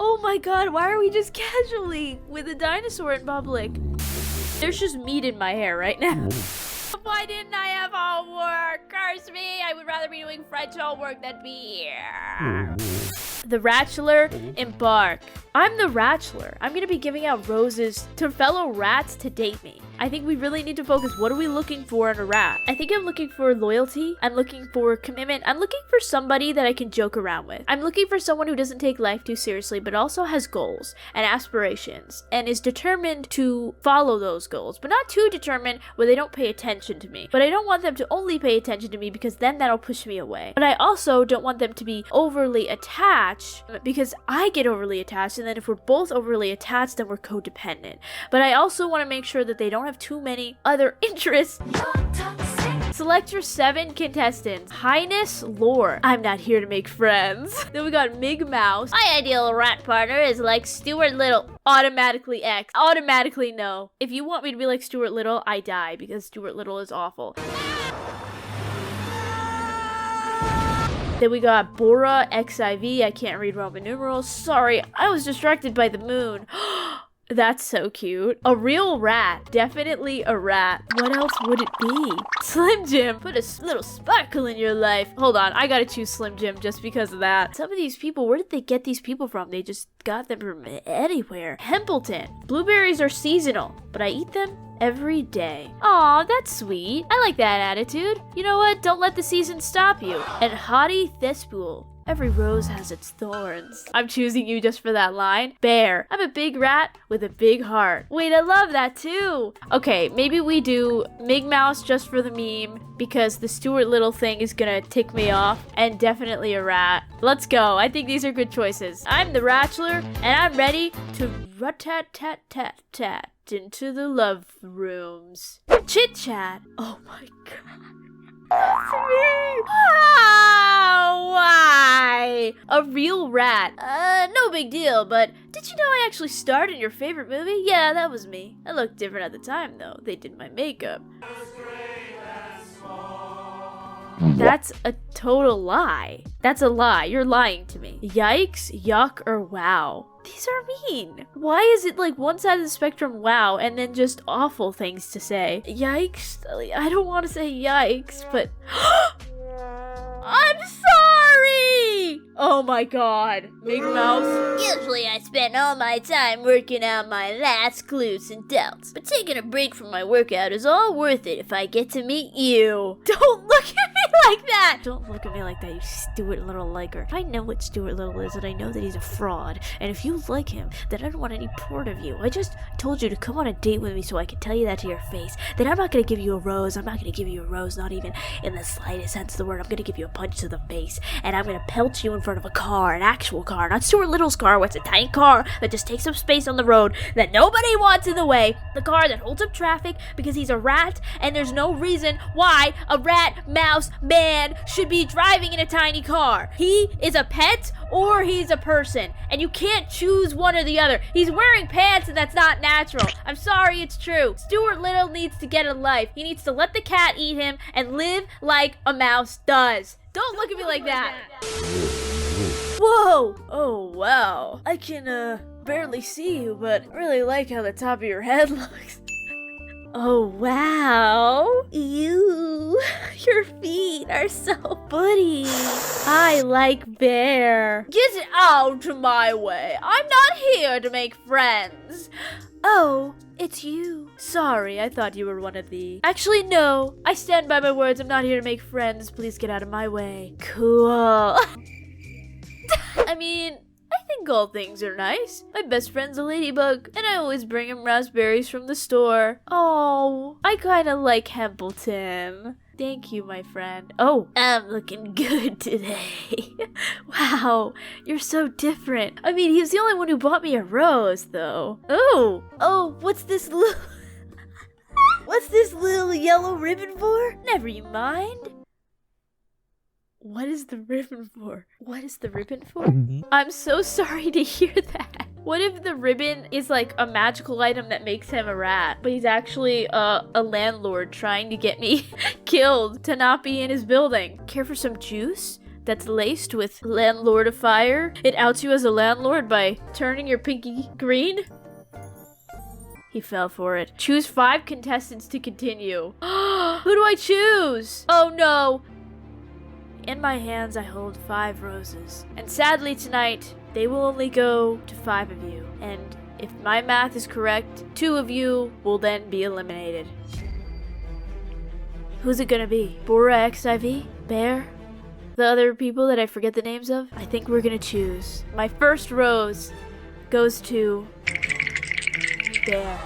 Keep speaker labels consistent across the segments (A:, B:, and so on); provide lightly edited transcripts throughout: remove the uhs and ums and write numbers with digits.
A: Oh my god, why are we just casually with a dinosaur in public? There's just meat in my hair right now. Why didn't I have homework? Curse me! I would rather be doing French homework than be here. The Ratchelor embark. I'm the Ratchelor. I'm gonna be giving out roses to fellow rats to date me. I think we really need to focus. What are we looking for in a rat? I think I'm looking for loyalty. I'm looking for commitment. I'm looking for somebody that I can joke around with. I'm looking for someone who doesn't take life too seriously, but also has goals and aspirations and is determined to follow those goals, but not too determined where they don't pay attention to me. But I don't want them to only pay attention to me because then that'll push me away. But I also don't want them to be overly attached because I get overly attached, and then if we're both overly attached, then we're codependent. But I also want to make sure that they don't have too many other interests. Select your 7 contestants. Highness, lore. I'm not here to make friends. Then we got Mig Mouse. My ideal rat partner is like Stuart Little. Automatically X. Automatically no. If you want me to be like Stuart Little, I die because Stuart Little is awful. Then we got Bora XIV. I can't read Roman numerals. Sorry, I was distracted by the moon. That's so cute. A real rat. Definitely a rat. What else would it be? Slim Jim. Put a little sparkle in your life. Hold on, I gotta choose Slim Jim just because of that. Some of these people, where did they get these people from? They just got them from anywhere. Hempleton. Blueberries are seasonal, but I eat them every day. Aw, that's sweet. I like that attitude. You know what? Don't let the season stop you. And Haughty Thespul. Every rose has its thorns. I'm choosing you just for that line. Bear. I'm a big rat with a big heart. Wait, I love that too. Okay, maybe we do Mig Mouse just for the meme because the Stuart Little thing is gonna tick me off, and definitely a rat. Let's go. I think these are good choices. I'm the Ratchler, and I'm ready to rat-tat-tat-tat-tat into the love rooms. Chit-chat. Oh my god. That's me! Wow, why? A real rat. No big deal, but did you know I actually starred in your favorite movie? Yeah, that was me. I looked different at the time, though. They did my makeup. That's a total lie. That's a lie. You're lying to me. Yikes, yuck, or wow. These are mean. Why is it like one side of the spectrum wow and then just awful things to say? Yikes. I don't want to say yikes, but I'm sorry! Oh my god. Big Mouse. Usually I spend all my time working out my lats, glutes, and delts. But taking a break from my workout is all worth it if I get to meet you. Don't look at me like that! Don't look at me like that, you Stuart Little liker. I know what Stuart Little is, and I know that he's a fraud. And if you like him, then I don't want any part of you. I just told you to come on a date with me so I can tell you that to your face. Then I'm not gonna give you a rose. I'm not gonna give you a rose, not even in the slightest sense of the word. I'm gonna give you a punch to the face, and I'm gonna pelt you in front of a car, an actual car, not Stuart Little's car, where it's a tiny car that just takes up space on the road that nobody wants in the way. The car that holds up traffic because he's a rat, and there's no reason why a rat, mouse, man should be driving in a tiny car. He is a pet or he's a person, and you can't choose one or the other. He's wearing pants, and that's not natural. I'm sorry, it's true. Stuart Little needs to get a life. He needs to let the cat eat him and live like a mouse does. Don't look at me like that. Whoa! Oh, wow. I can, barely see you, but I really like how the top of your head looks. Oh, wow. Ew. Your feet are so pretty. I like bear. Get out of my way. I'm not here to make friends. Oh, it's you. Sorry, I thought you were one of the... Actually, no. I stand by my words. I'm not here to make friends. Please get out of my way. Cool. I mean, I think all things are nice. My best friend's a ladybug, and I always bring him raspberries from the store. Oh, I kinda like Hempleton. Thank you, my friend. Oh, I'm looking good today. Wow, you're so different. I mean, he was the only one who bought me a rose, though. Oh, what's this little... What's this little yellow ribbon for? Never you mind. What is the ribbon for? What is the ribbon for? I'm so sorry to hear that. What if the ribbon is like a magical item that makes him a rat, but he's actually a landlord trying to get me killed to not be in his building? Care for some juice? that's laced with landlordifier. It outs you as a landlord by turning your pinky green. He fell for it. Choose 5 contestants to continue. Who do I choose? Oh no. In my hands, I hold 5 roses. And sadly tonight, they will only go to 5 of you. And if my math is correct, 2 of you will then be eliminated. Who's it gonna be? Bora XIV? Bear? The other people that I forget the names of? I think we're gonna choose. My first rose goes to Bear.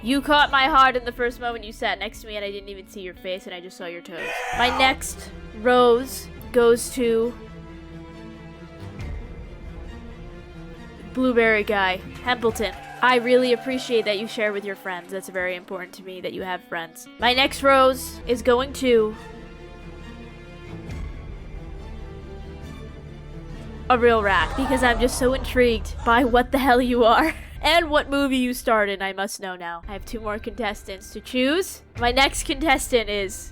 A: You caught my heart in the first moment you sat next to me and I didn't even see your face and I just saw your toes. My next rose goes to Blueberry Guy, Hempleton. I really appreciate that you share with your friends. That's very important to me that you have friends. My next rose is going to a real rat because I'm just so intrigued by what the hell you are. And what movie you starred in, I must know now. I have 2 more contestants to choose. My next contestant is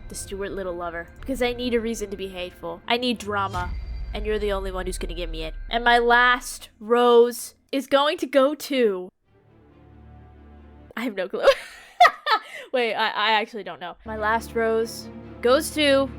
A: the Stuart Little lover. Because I need a reason to be hateful. I need drama. And you're the only one who's gonna give me it. And my last rose is going to go to... I have no clue. Wait, I actually don't know. My last rose goes to...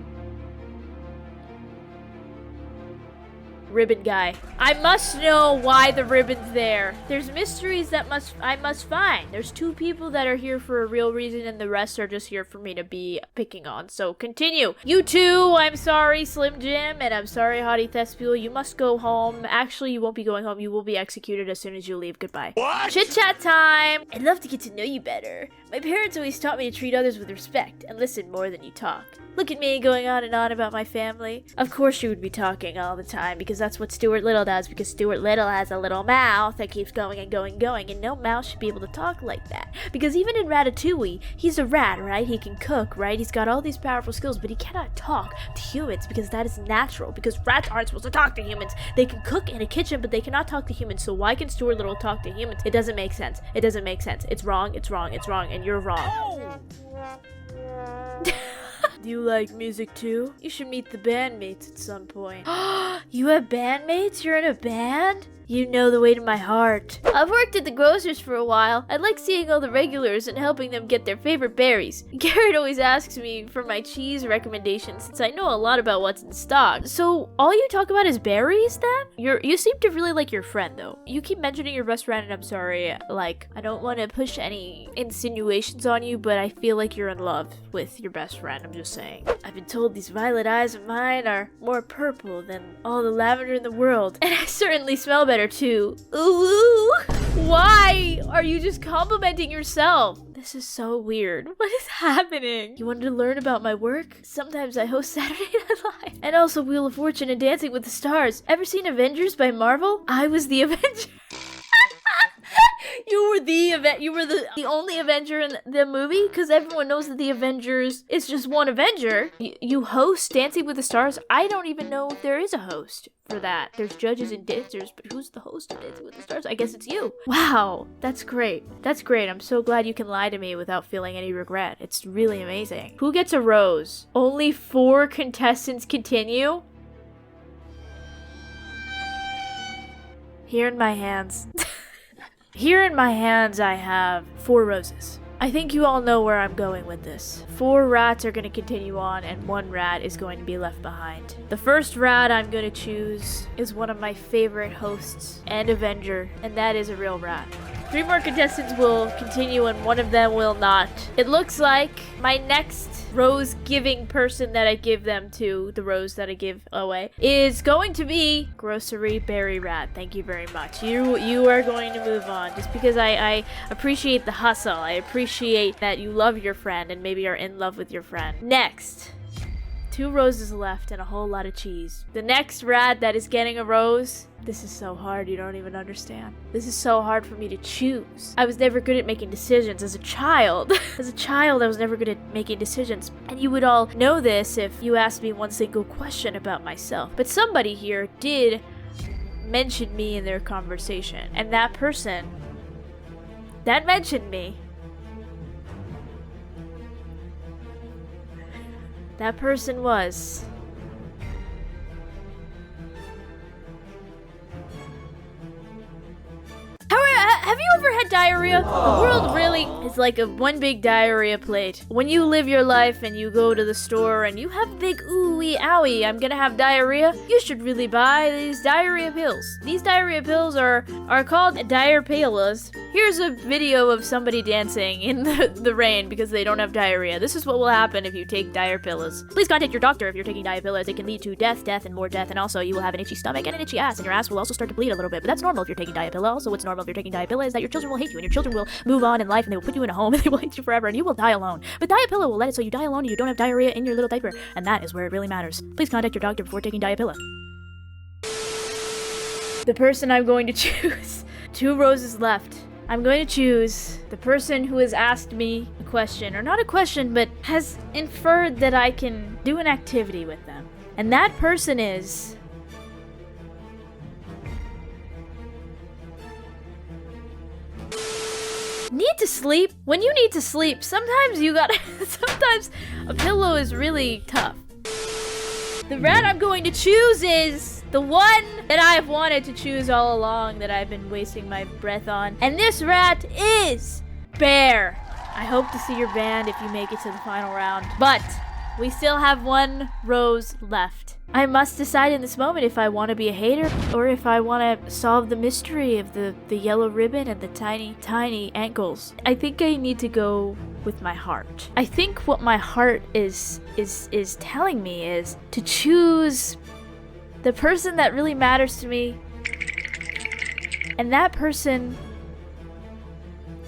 A: Ribbon Guy. I must know why the ribbon's there. There's mysteries that I must find. There's 2 people that are here for a real reason and the rest are just here for me to be picking on. So continue. You 2, I'm sorry, Slim Jim, and I'm sorry, Hottie Thespule. You must go home. Actually, you won't be going home. You will be executed as soon as you leave. Goodbye. What? Chit chat time. I'd love to get to know you better. My parents always taught me to treat others with respect and listen more than you talk. Look at me going on and on about my family. Of course you would be talking all the time because that's what Stuart Little does, because Stuart Little has a little mouth that keeps going and going and going, and no mouse should be able to talk like that. Because even in Ratatouille, he's a rat, right? He can cook, right? He's got all these powerful skills, but he cannot talk to humans because that is natural, because rats aren't supposed to talk to humans. They can cook in a kitchen, but they cannot talk to humans, so why can Stuart Little talk to humans? It doesn't make sense. It doesn't make sense. It's wrong, it's wrong, it's wrong, and you're wrong. Do you like music too? You should meet the bandmates at some point. You have bandmates? You're in a band? You know the way to my heart. I've worked at the grocer's for a while. I like seeing all the regulars and helping them get their favorite berries. Garrett always asks me for my cheese recommendations since I know a lot about what's in stock. So all you talk about is berries then? You seem to really like your friend though. You keep mentioning your best friend and I'm sorry, like, I don't want to push any insinuations on you, but I feel like you're in love with your best friend, I'm just saying. I've been told these violet eyes of mine are more purple than all the lavender in the world. And I certainly smell better too. Ooh, why are you just complimenting yourself? This is so weird. What is happening? You wanted to learn about my work? Sometimes I host Saturday Night Live. And also Wheel of Fortune and Dancing with the Stars. Ever seen Avengers by Marvel? I was the Avenger. You were the only Avenger in the movie? Because everyone knows that the Avengers is just one Avenger. You host Dancing with the Stars? I don't even know if there is a host for that. There's judges and dancers, but who's the host of Dancing with the Stars? I guess it's you. Wow, that's great. That's great. I'm so glad you can lie to me without feeling any regret. It's really amazing. Who gets a rose? Only 4 contestants continue? Here in my hands. Here in my hands, I have 4 roses. I think you all know where I'm going with this. 4 rats are going to continue on, and 1 rat is going to be left behind. The first rat I'm going to choose is one of my favorite hosts and Avenger, and that is a real rat. 3 more contestants will continue, and 1 of them will not. It looks like my next rose-giving person that I give them to, the rose that I give away, is going to be Grocery Berry Rat. Thank you very much. You are going to move on, just because I appreciate the hustle. I appreciate that you love your friend and maybe are in love with your friend. Next. 2 roses left and a whole lot of cheese. The next rat that is getting a rose, this is so hard, you don't even understand. This is so hard for me to choose. I was never good at making decisions as a child. As a child, I was never good at making decisions. And you would all know this if you asked me one single question about myself. But somebody here did mention me in their conversation. And that person that mentioned me, that person was diarrhea? The world really is like a one big diarrhea plate. When you live your life and you go to the store and you have big ooey owie, I'm gonna have diarrhea, you should really buy these diarrhea pills. These diarrhea pills are called diarrhea. Here's a video of somebody dancing in the rain because they don't have diarrhea. This is what will happen if you take diarrhea. Please contact your doctor if you're taking diarrhea. It can lead to death, and more death, and also you will have an itchy stomach and an itchy ass, and your ass will also start to bleed a little bit, but that's normal if you're taking diarrhea. Also, what's normal if you're taking diarrhea is that your children will hate you, and your children will move on in life, and they will put you in a home, and they will hate you forever, and you will die alone. But diarrhea will let it so you die alone and you don't have diarrhea in your little diaper, and that is where it really matters. Please contact your doctor before taking diarrhea. The person I'm going to choose. 2 roses left. I'm going to choose the person who has asked me a question, or not a question, but has inferred that I can do an activity with them. And that person is... Need to sleep? When you need to sleep, sometimes you gotta... sometimes a pillow is really tough. The rat I'm going to choose is the one that I've wanted to choose all along, that I've been wasting my breath on. And this rat is Bear. I hope to see your band if you make it to the final round. But we still have 1 rose left. I must decide in this moment if I want to be a hater or if I want to solve the mystery of the yellow ribbon and the tiny, tiny ankles. I think I need to go with my heart. I think what my heart is telling me is to choose the person that really matters to me. And that person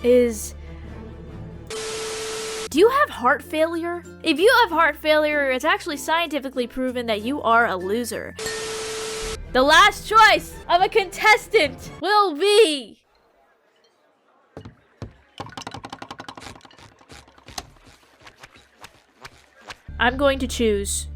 A: is... Do you have heart failure? If you have heart failure, it's actually scientifically proven that you are a loser. The last choice of a contestant will be... I'm going to choose...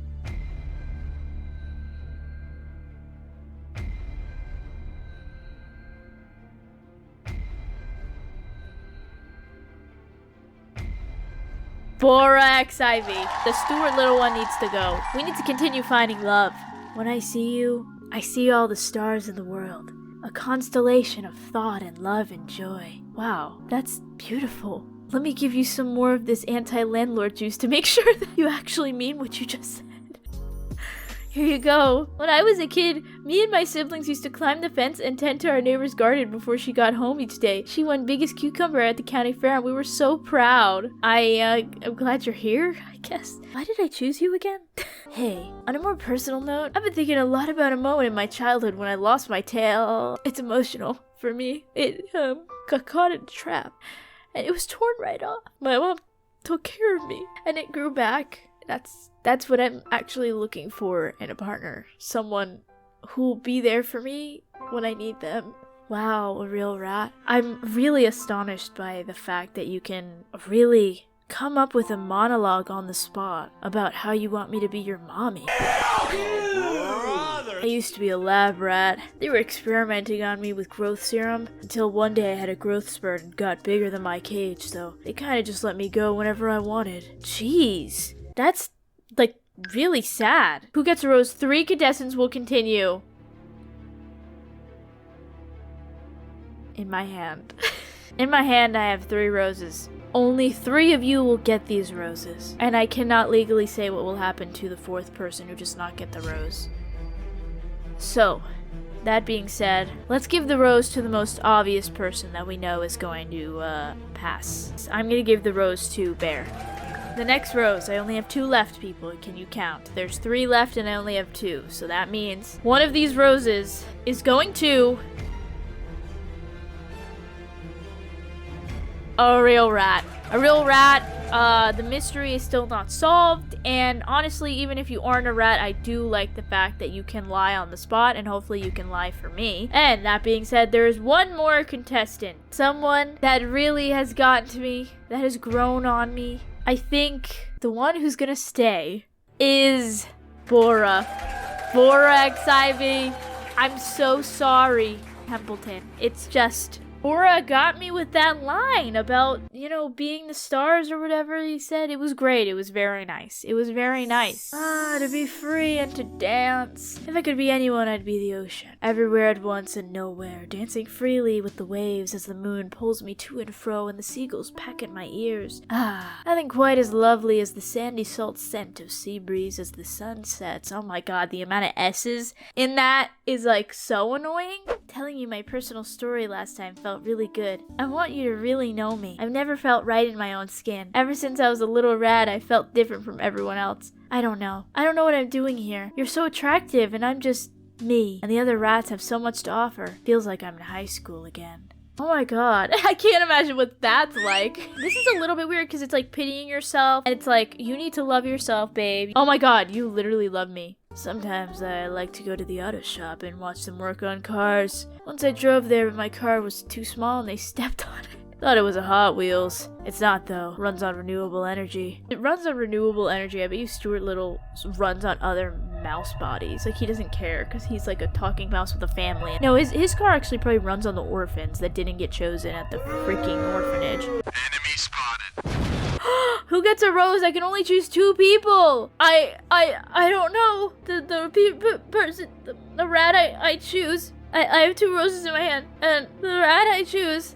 A: Bora XIV. The Stuart little one needs to go. We need to continue finding love. When I see you, I see all the stars in the world. A constellation of thought and love and joy. Wow, that's beautiful. Let me give you some more of this anti-landlord juice to make sure that you actually mean what you just said. Here you go. When I was a kid, me and my siblings used to climb the fence and tend to our neighbor's garden before she got home each day. She won biggest cucumber at the county fair and we were so proud. I'm glad you're here, I guess. Why did I choose you again? Hey, on a more personal note, I've been thinking a lot about a moment in my childhood when I lost my tail. It's emotional for me. It got caught in a trap and it was torn right off. My mom took care of me and it grew back. That's what I'm actually looking for in a partner. Someone who'll be there for me when I need them. Wow, a real rat. I'm really astonished by the fact that you can really come up with a monologue on the spot about how you want me to be your mommy. I used to be a lab rat. They were experimenting on me with growth serum until one day I had a growth spurt and got bigger than my cage, so they kind of just let me go whenever I wanted. Jeez. That's, like, really sad. Who gets a rose? 3 contestants will continue. In my hand. In my hand, I have 3 roses. Only 3 of you will get these roses. And I cannot legally say what will happen to the 4th person who does not get the rose. So, that being said, let's give the rose to the most obvious person that we know is going to, pass. I'm gonna give the rose to Bear. The next rose, I only have 2 left, people. Can you count? There's 3 left and I only have 2. So that means one of these roses is going to... a real rat. A real rat. The mystery is still not solved. And honestly, even if you aren't a rat, I do like the fact that you can lie on the spot. And hopefully you can lie for me. And that being said, there is one more contestant. Someone that really has gotten to me. That has grown on me. I think the one who's gonna stay is Bora. Bora XIV. I'm so sorry, Templeton. It's just Bora got me with that line about, you know, being the stars or whatever he said. It was great. It was very nice. It was very nice. Ah, to be free and to dance. If I could be anyone, I'd be the ocean. Everywhere at once and nowhere, dancing freely with the waves as the moon pulls me to and fro and the seagulls peck at my ears. Ah, nothing quite as lovely as the sandy salt scent of sea breeze as the sun sets. Oh my god, the amount of S's in that is like so annoying. Telling you my personal story last time felt really good. I want you to really know me. I've never felt right in my own skin. Ever since I was a little rat, I felt different from everyone else. I don't know what I'm doing here. You're so attractive and I'm just me. And the other rats have so much to offer. Feels like I'm in high school again. Oh my god, I can't imagine what that's like. This is a little bit weird because it's like pitying yourself and it's like, you need to love yourself, babe. Oh my god, you literally love me. Sometimes I like to go to the auto shop and watch them work on cars. Once I drove there, but my car was too small and they stepped on it. Thought it was a Hot Wheels. It's not though. Runs on renewable energy. It runs on renewable energy. I bet you Stuart Little runs on other mouse bodies. Like he doesn't care because he's like a talking mouse with a family. No, his car actually probably runs on the orphans that didn't get chosen at the freaking orphanage.
B: Enemy spotted.
A: Who gets a rose? I can only choose 2 people. I don't know. The person, the rat I choose. I have 2 roses in my hand, and the rat I choose,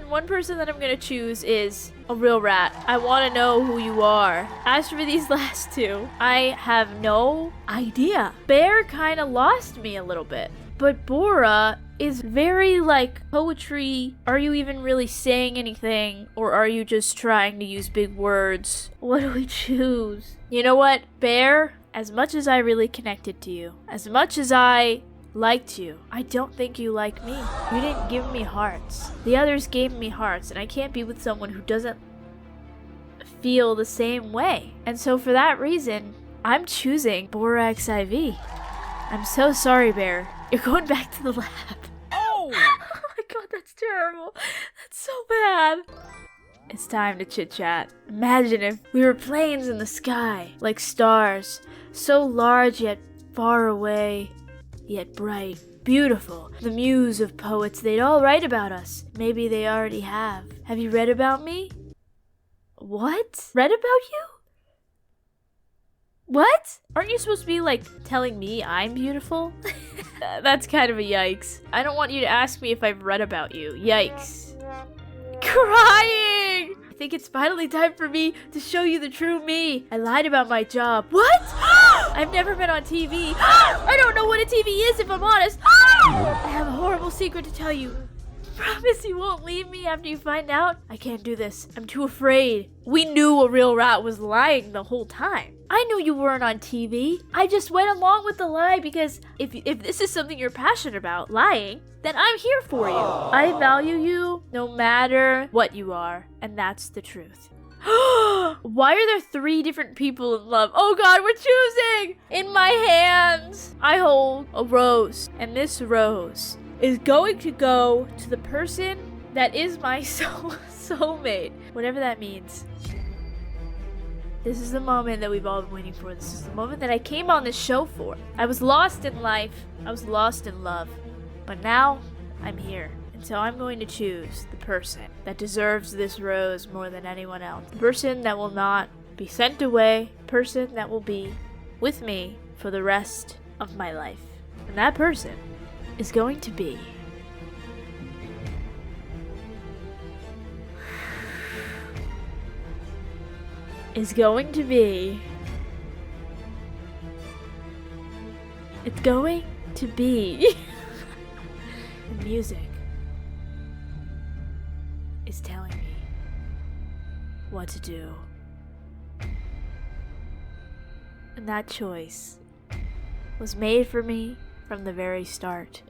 A: one person that I'm gonna choose is a real rat. I want to know who you are. As for these last 2, I have no idea. Bear kind of lost me a little bit, but Bora is very like poetry. Are you even really saying anything, or are you just trying to use big words? What do we choose? You know what, Bear? As much as I really connected to you, as much as I liked you, I don't think you like me. You didn't give me hearts. The others gave me hearts, and I can't be with someone who doesn't feel the same way. And so for that reason, I'm choosing Bora XIV. I'm so sorry, Bear. You're going back to the lab. Oh! Oh my god, that's terrible. That's so bad. It's time to chit-chat. Imagine if we were planes in the sky, like stars, so large yet far away, yet bright, beautiful. The muse of poets, they'd all write about us. Maybe they already have. Have you read about me? What? Read about you? What? Aren't you supposed to be like telling me I'm beautiful? That's kind of a yikes. I don't want you to ask me if I've read about you. Yikes. Crying! I think it's finally time for me to show you the true me. I lied about my job. What? I've never been on TV. I don't know what a TV is if I'm honest. I have a horrible secret to tell you. Promise you won't leave me after you find out? I can't do this. I'm too afraid. We knew a real rat was lying the whole time. I knew you weren't on TV. I just went along with the lie because if this is something you're passionate about, lying, then I'm here for you. I value you no matter what you are, and that's the truth. Why are there 3 different people in love? Oh god, we're choosing! In my hands, I hold a rose, and this rose is going to go to the person that is my soulmate. Whatever that means. This is the moment that we've all been waiting for. This is the moment that I came on this show for. I was lost in life. I was lost in love. But now, I'm here. And so I'm going to choose the person that deserves this rose more than anyone else. The person that will not be sent away. The person that will be with me for the rest of my life. And that person is going to be... It's going to be... The music is telling me what to do. And that choice was made for me from the very start.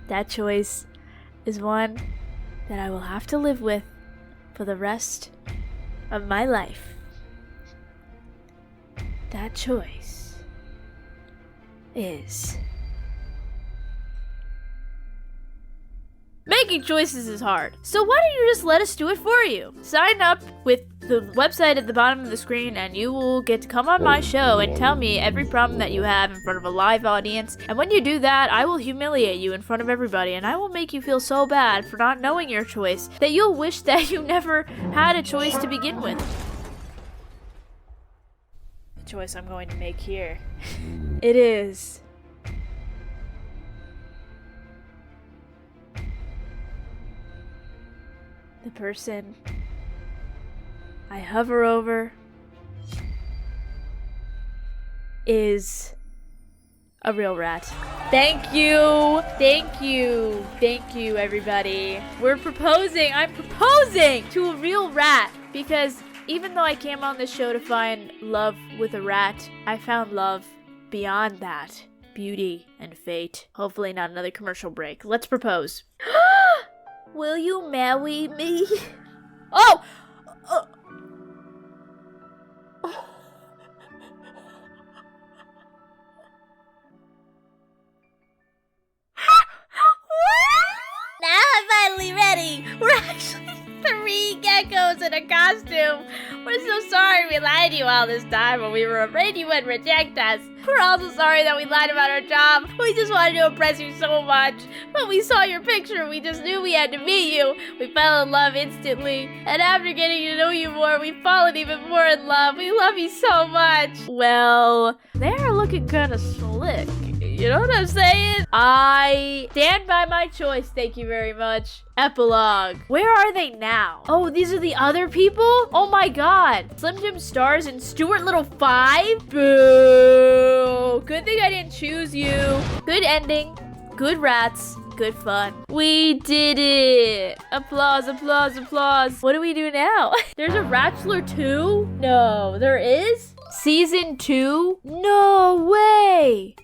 A: That choice is one that I will have to live with for the rest of my life. That choice is Making choices is hard. So why don't you just let us do it for you? Sign up with the website at the bottom of the screen and you will get to come on my show and tell me every problem that you have in front of a live audience. And when you do that, I will humiliate you in front of everybody and I will make you feel so bad for not knowing your choice that you'll wish that you never had a choice to begin with. The choice I'm going to make here. It is... the person I hover over is a real rat. Thank you, thank you, thank you, everybody. I'm proposing to a real rat because even though I came on this show to find love with a rat, I found love beyond that. Beauty and fate. Hopefully not another commercial break. Let's propose. Will you marry me? Oh! Now I'm finally ready. We're actually 3 geckos in a costume. We're so sorry we lied to you all this time when we were afraid you would reject us. We're also sorry that we lied about our job. We just wanted to impress you so much. When we saw your picture, we just knew we had to meet you. We fell in love instantly. And after getting to know you more, we've fallen even more in love. We love you so much. Well, they're looking kind of slick. You know what I'm saying? I stand by my choice, thank you very much. Epilogue. Where are they now? Oh, these are the other people? Oh my god. Slim Jim Stars and Stuart Little 5? Boo. Good thing I didn't choose you. Good ending. Good rats. Good fun. We did it. Applause, applause, applause. What do we do now? There's a Ratchelor 2? No, there is? Season 2? No way.